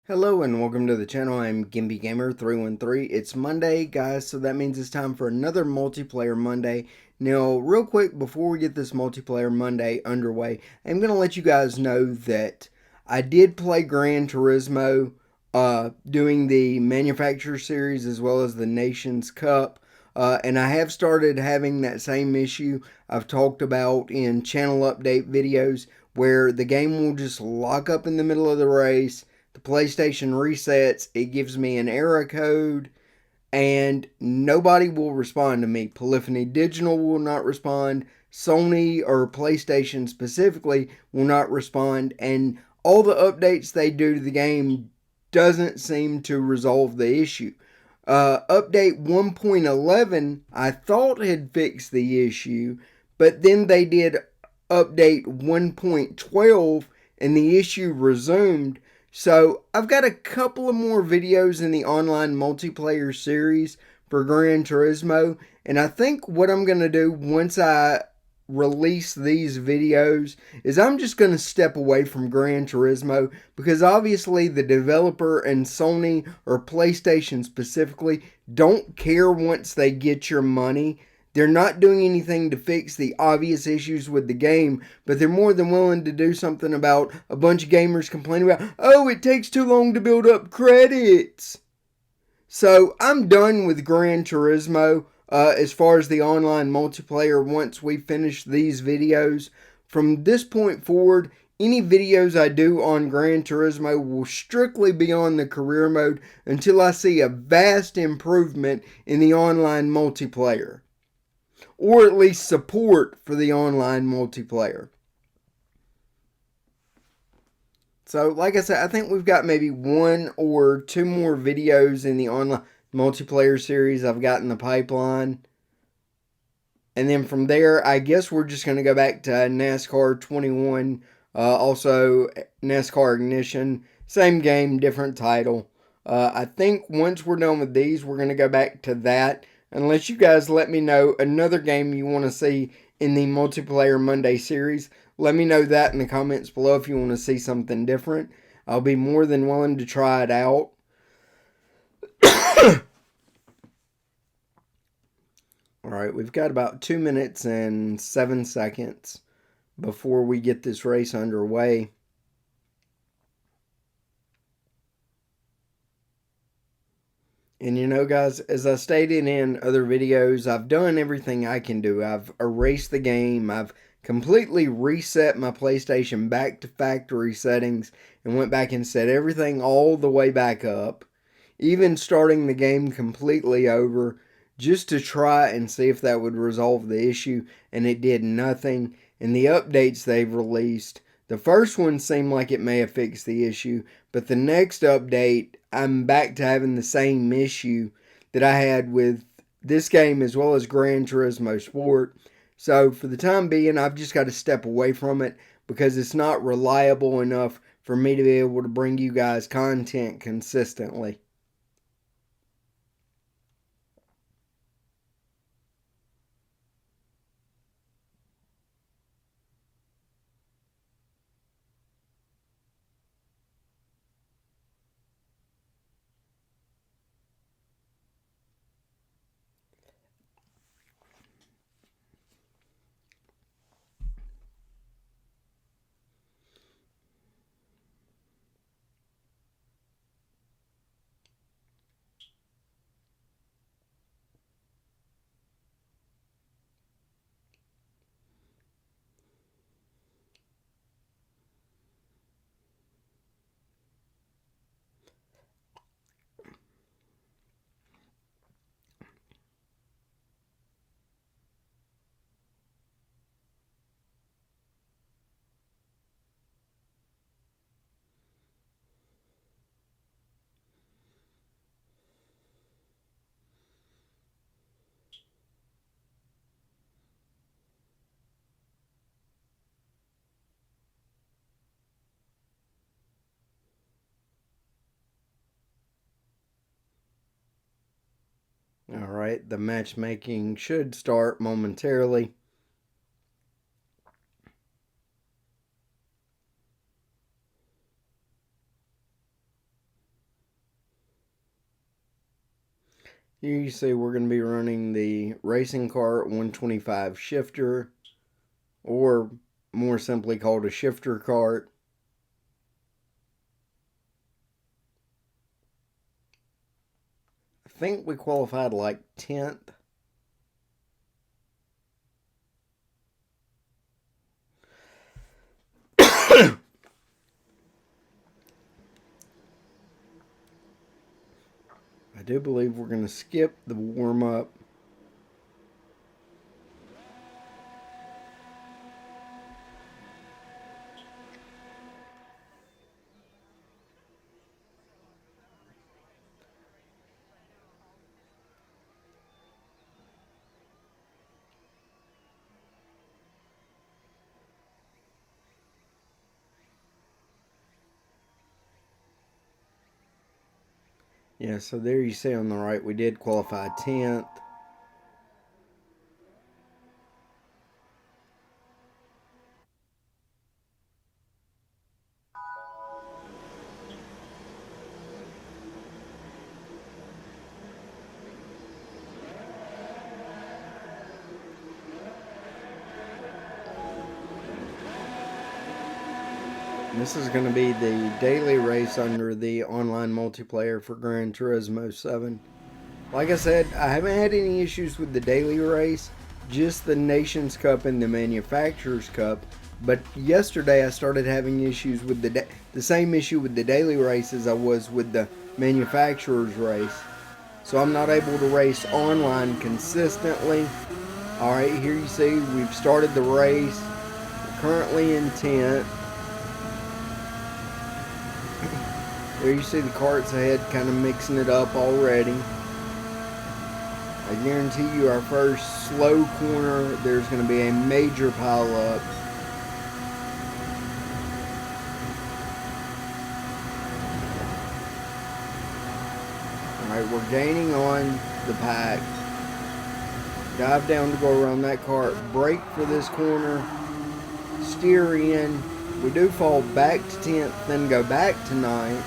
Hello and welcome to the channel. I'm Gimpy Gamer 313. It's Monday, guys, so that means it's time for another multiplayer Monday. Now, real quick before we get this multiplayer Monday underway, I'm going to let you guys know that I did play Gran Turismo doing the Manufacturer Series as well as the Nations Cup. And I have started having that same issue I've talked about in channel update videos where the game will just lock up in the middle of the race. The PlayStation resets, it gives me an error code, and nobody will respond to me. Polyphony Digital will not respond. Sony or PlayStation specifically will not respond, and all the updates they do to the game doesn't seem to resolve the issue. Update 1.11 I thought had fixed the issue, but then they did update 1.12 and the issue resumed. So I've got a couple of more videos in the online multiplayer series for Gran Turismo, and I think what I'm going to do once I release these videos is I'm just going to step away from Gran Turismo because obviously the developer and Sony or PlayStation specifically don't care once they get your money. They're not doing anything to fix the obvious issues with the game, but they're more than willing to do something about a bunch of gamers complaining about, oh, it takes too long to build up credits. So I'm done with Gran Turismo as far as the online multiplayer once we finish these videos. From this point forward, any videos I do on Gran Turismo will strictly be on the career mode until I see a vast improvement in the online multiplayer, or at least support for the online multiplayer. So, like I said, I think we've got maybe one or two more videos in the online multiplayer series I've got in the pipeline. And then from there, I guess we're just going to go back to NASCAR 21, also NASCAR Ignition. Same game, different title. I think once we're done with these, we're going to go back to that. Unless you guys let me know another game you want to see in the Multiplayer Monday series. Let me know that in the comments below if you want to see something different. I'll be more than willing to try it out. Alright, we've got about 2 minutes and 7 seconds before we get this race underway. And you know, guys, as I stated in other videos, I've done everything I can do. I've erased the game. I've completely reset my PlayStation back to factory settings and went back and set everything all the way back up. Even starting the game completely over just to try and see if that would resolve the issue, and it did nothing. And the updates they've released, the first one seemed like it may have fixed the issue, but the next update, I'm back to having the same issue that I had with this game as well as Gran Turismo Sport. So for the time being, I've just got to step away from it because it's not reliable enough for me to be able to bring you guys content consistently. All right, the matchmaking should start momentarily. Here you see we're going to be running the Racing Kart 125 shifter, or more simply called a shifter kart. I think we qualified like 10th. I do believe we're going to skip the warm-up. Yeah, so there you see on the right, we did qualify 10th. This is going to be the daily race under the online multiplayer for Gran Turismo 7. Like I said, I haven't had any issues with the daily race, just the Nations Cup and the Manufacturers Cup. But yesterday I started having issues with the same issue with the daily race as I was with the Manufacturers race. So I'm not able to race online consistently. Alright, here you see we've started the race. We're currently in 10th. There you see the carts ahead kind of mixing it up already. I guarantee you our first slow corner, there's going to be a major pile up. Alright, we're gaining on the pack. Dive down to go around that cart. Brake for this corner. Steer in. We do fall back to 10th, then go back to 9th.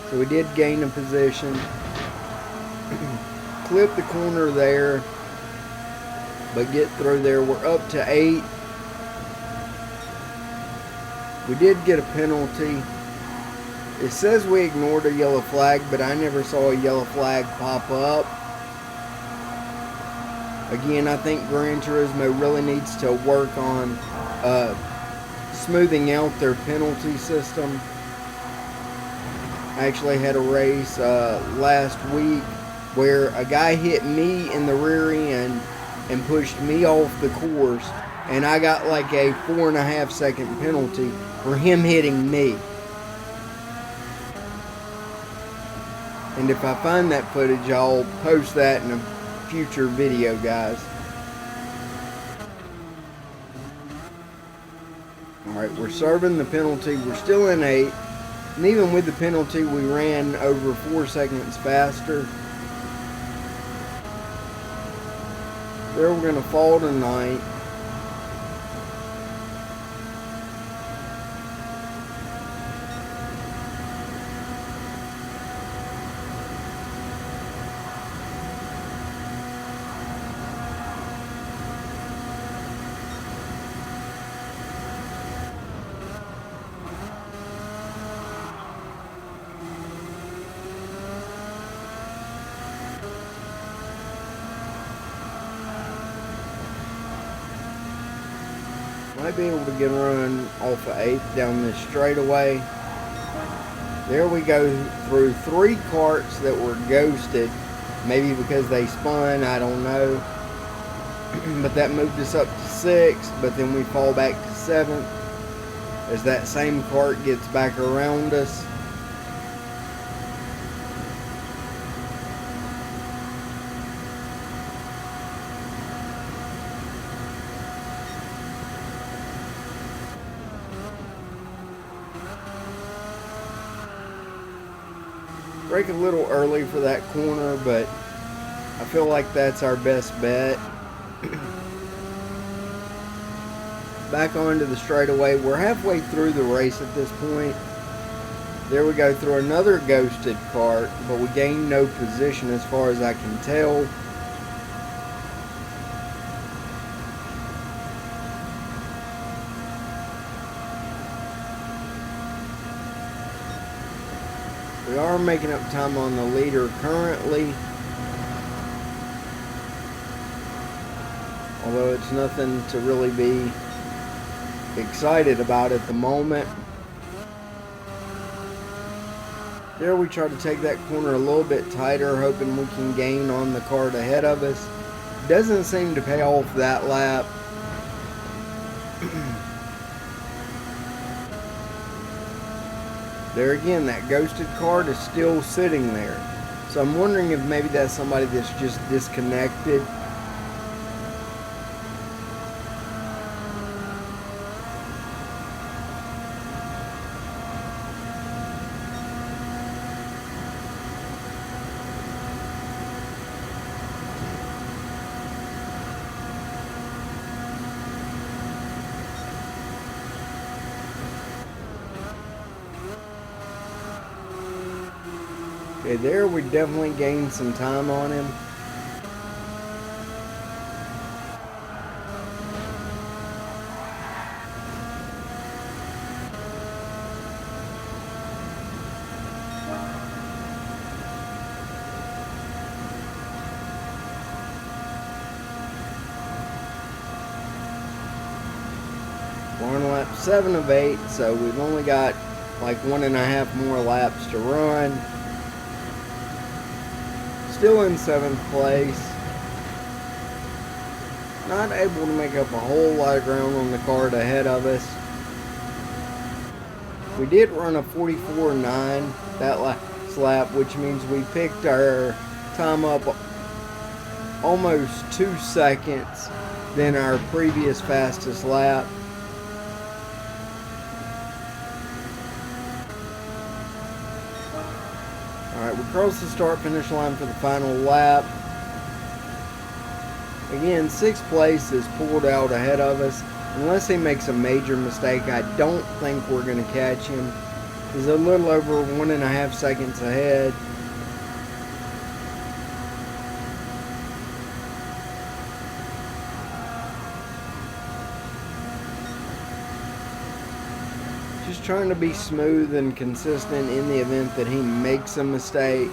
So we did gain a position. Clip the corner there, but get through there. We're up to 8. We did get a penalty. It says we ignored a yellow flag, but I never saw a yellow flag pop up. Again, I think Gran Turismo really needs to work on smoothing out their penalty system. I actually had a race last week where a guy hit me in the rear end and pushed me off the course, and I got like a 4.5 second penalty for him hitting me. And if I find that footage, I'll post that in a future video, guys. Alright, we're serving the penalty. We're still in 8. And even with the penalty, we ran over 4 seconds faster. There we're going to fall to 9th. Might be able to get a run off of 8th down this straightaway. There we go through 3 carts that were ghosted. Maybe because they spun, I don't know. But that moved us up to 6th, but then we fall back to 7th as that same cart gets back around us. Brake a little early for that corner, but I feel like that's our best bet. Back onto the straightaway. We're halfway through the race at this point. There we go through another ghosted cart, but we gained no position as far as I can tell. We are making up time on the leader currently, although it's nothing to really be excited about at the moment. There we try to take that corner a little bit tighter, hoping we can gain on the cart ahead of us. Doesn't seem to pay off that lap. There again, that ghosted cart is still sitting there. So I'm wondering if maybe that's somebody that's just disconnected. Okay, there we definitely gained some time on him. We're on lap 7 of 8, so we've only got like 1.5 more laps to run. Still in 7th place. Not able to make up a whole lot of ground on the cart ahead of us. We did run a 44.9 that last lap, which means we picked our time up almost 2 seconds than our previous fastest lap. Alright, we crossed the start-finish line for the final lap. Again, 6th place is pulled out ahead of us. Unless he makes a major mistake, I don't think we're going to catch him. He's a little over 1.5 seconds ahead. Just trying to be smooth and consistent in the event that he makes a mistake.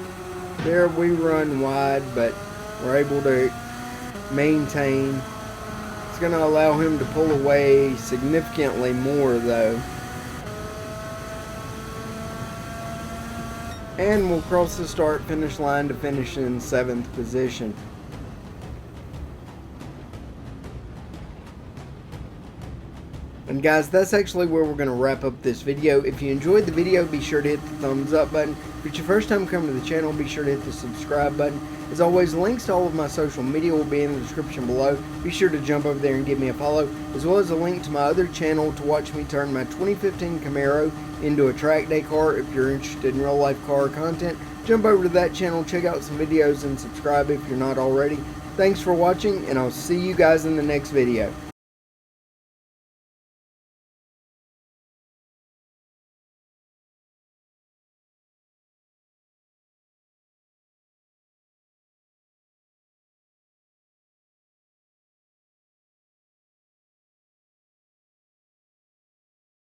There we run wide, but we're able to maintain. It's going to allow him to pull away significantly more though. And we'll cross the start finish line to finish in 7th position. And guys, that's actually where we're going to wrap up this video. If you enjoyed the video, be sure to hit the thumbs up button. If it's your first time coming to the channel, be sure to hit the subscribe button. As always, links to all of my social media will be in the description below. Be sure to jump over there and give me a follow, as well as a link to my other channel to watch me turn my 2015 Camaro into a track day car. If you're interested in real life car content, jump over to that channel, check out some videos, and subscribe if you're not already. Thanks for watching, and I'll see you guys in the next video.